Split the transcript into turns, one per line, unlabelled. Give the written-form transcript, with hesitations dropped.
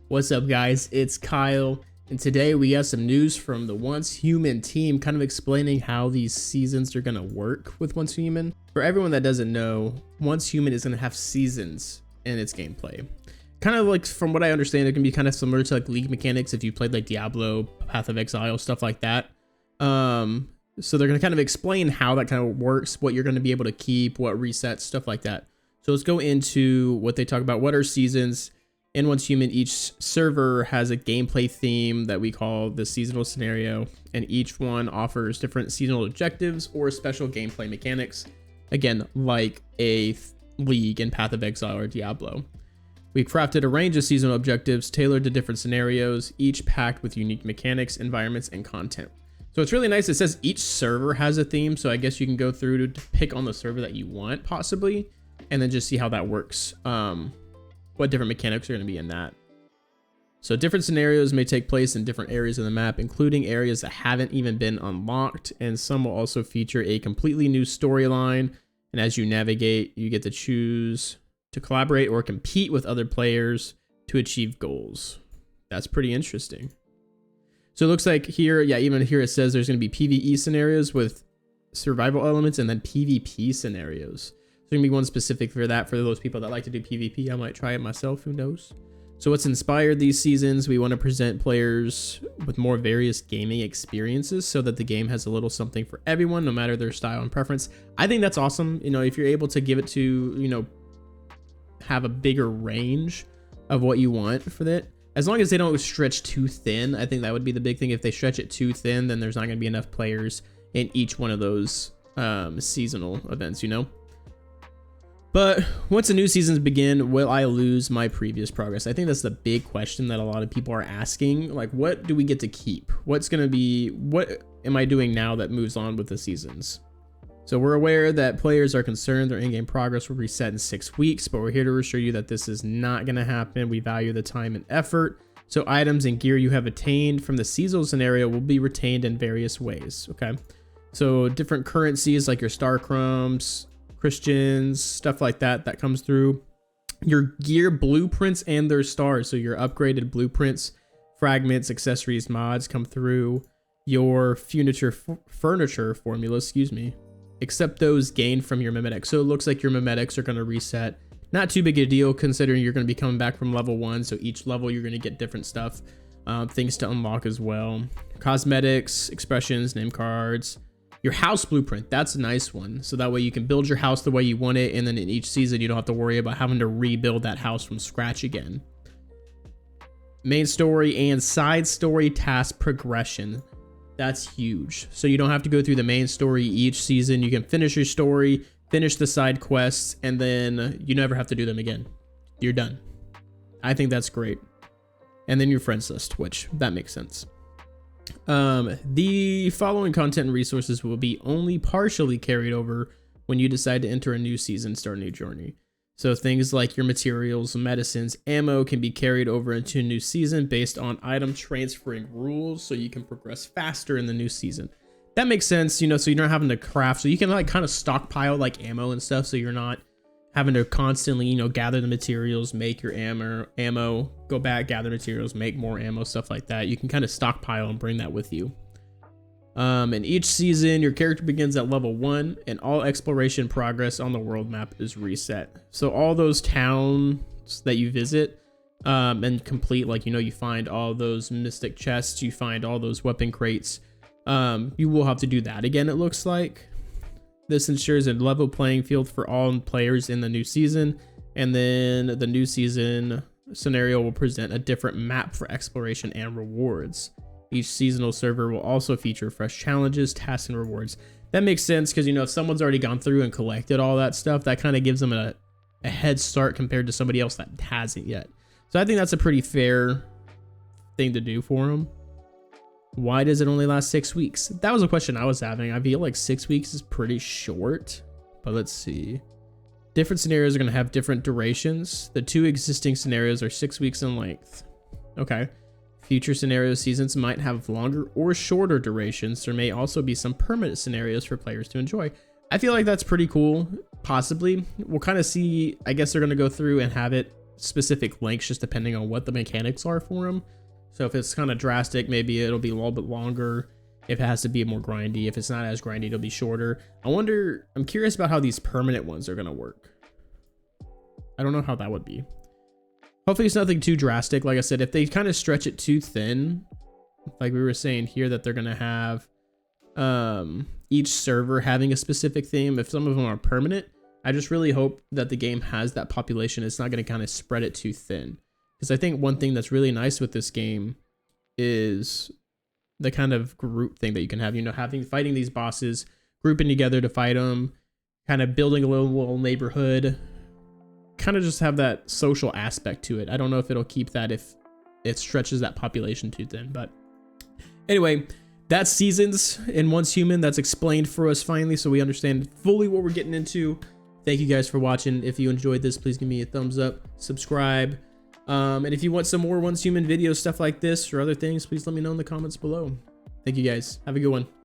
What's up, guys? It's Kyle, and today we got some news from the Once Human team, kind of explaining how these seasons are going to work with Once Human. For everyone that doesn't know, Once Human is going to have seasons in its gameplay. Kind of like, from what I understand, it can be kind of similar to like League mechanics if you played like Diablo, Path of Exile, stuff like that. So they're going to kind of explain how that kind of works, what you're going to be able to keep, what resets, stuff like that. So let's go into what they talk about. What are seasons? In Once Human, each server has a gameplay theme that we call the seasonal scenario, and each one offers different seasonal objectives or special gameplay mechanics, again, like a League in Path of Exile or Diablo. We crafted a range of seasonal objectives tailored to different scenarios, each packed with unique mechanics, environments, and content. So it's really nice. It says each server has a theme, so I guess you can go through to pick on the server that you want, possibly, and then just see how that works. What different mechanics are going to be in that. So different scenarios may take place in different areas of the map, including areas that haven't even been unlocked, and some will also feature a completely new storyline. And as you navigate, you get to choose to collaborate or compete with other players to achieve goals. That's pretty interesting. So it looks like here, yeah, even here it says there's going to be PvE scenarios with survival elements and then PvP scenarios. There's gonna be one specific for that, for those people that like to do PvP. I might try it myself, who knows. So what's inspired these seasons? We want to present players with more various gaming experiences so that the game has a little something for everyone, no matter their style and preference. I think that's awesome. You know, if you're able to give it to, you know, have a bigger range of what you want for that, as long as they don't stretch too thin. I think that would be the big thing. If they stretch it too thin, then there's not going to be enough players in each one of those seasonal events, you know. But once the new seasons begin, will I lose my previous progress? I think that's the big question that a lot of people are asking. Like, what do we get to keep? What am I doing now that moves on with the seasons? So we're aware that players are concerned their in-game progress will reset in 6 weeks, but we're here to assure you that this is not going to happen. We value the time and effort. So items and gear you have attained from the seasonal scenario will be retained in various ways, okay? So different currencies like your star crumbs, Christians, stuff like that comes through. Your gear blueprints and their stars, so your upgraded blueprints, fragments, accessories, mods come through. Your furniture formula, except those gained from your mimetics. So it looks like your mimetics are going to reset. Not too big a deal considering you're going to be coming back from level 1, so each level you're going to get different stuff, things to unlock as well. Cosmetics, expressions, name cards. Your house blueprint, that's a nice one. So that way you can build your house the way you want it, and then in each season you don't have to worry about having to rebuild that house from scratch again. Main story and side story task progression. That's huge. So you don't have to go through the main story each season. You can finish your story, finish the side quests, and then you never have to do them again. You're done. I think that's great. And then your friends list, which that makes sense. The following content and resources will be only partially carried over when you decide to enter a new season, start a new journey. So things like your materials, medicines, ammo can be carried over into a new season based on item transferring rules, so you can progress faster in the new season. That makes sense, you know, so you're not having to craft, so you can like kind of stockpile like ammo and stuff, so you're not having to constantly, you know, gather the materials, make your ammo, go back, gather materials, make more ammo, stuff like that. You can kind of stockpile and bring that with you. In each season, your character begins at level 1, and all exploration progress on the world map is reset. So all those towns that you visit and complete, like, you know, you find all those mystic chests, you find all those weapon crates, you will have to do that again, it looks like. This ensures a level playing field for all players in the new season, and then the new season scenario will present a different map for exploration and rewards. Each seasonal server will also feature fresh challenges, tasks, and rewards. That makes sense because, you know, if someone's already gone through and collected all that stuff, that kind of gives them a head start compared to somebody else that hasn't yet. So I think that's a pretty fair thing to do for them. Why does it only last 6 weeks? That was a question I was having. I feel like 6 weeks is pretty short, but let's see. Different scenarios are going to have different durations. The 2 existing scenarios are 6 weeks in length. Okay. Future scenario seasons might have longer or shorter durations. There may also be some permanent scenarios for players to enjoy. I feel like that's pretty cool. Possibly. We'll kind of see. I guess they're going to go through and have it specific lengths just depending on what the mechanics are for them. So if it's kind of drastic, maybe it'll be a little bit longer. If it has to be more grindy, if it's not as grindy, it'll be shorter. I'm curious about how these permanent ones are gonna work. I don't know how that would be. Hopefully it's nothing too drastic. Like I said, if they kind of stretch it too thin, like we were saying here, that they're gonna have each server having a specific theme. If some of them are permanent, I just really hope that the game has that population. It's not gonna kind of spread it too thin. Because I think one thing that's really nice with this game is the kind of group thing that you can have, you know, fighting these bosses, grouping together to fight them, kind of building a little neighborhood, kind of just have that social aspect to it. I don't know if it'll keep that if it stretches that population too thin, but anyway, that's Seasons in Once Human. That's explained for us finally, so we understand fully what we're getting into. Thank you guys for watching. If you enjoyed this, please give me a thumbs up, subscribe. And if you want some more Once Human videos, stuff like this or other things, please let me know in the comments below. Thank you guys. Have a good one.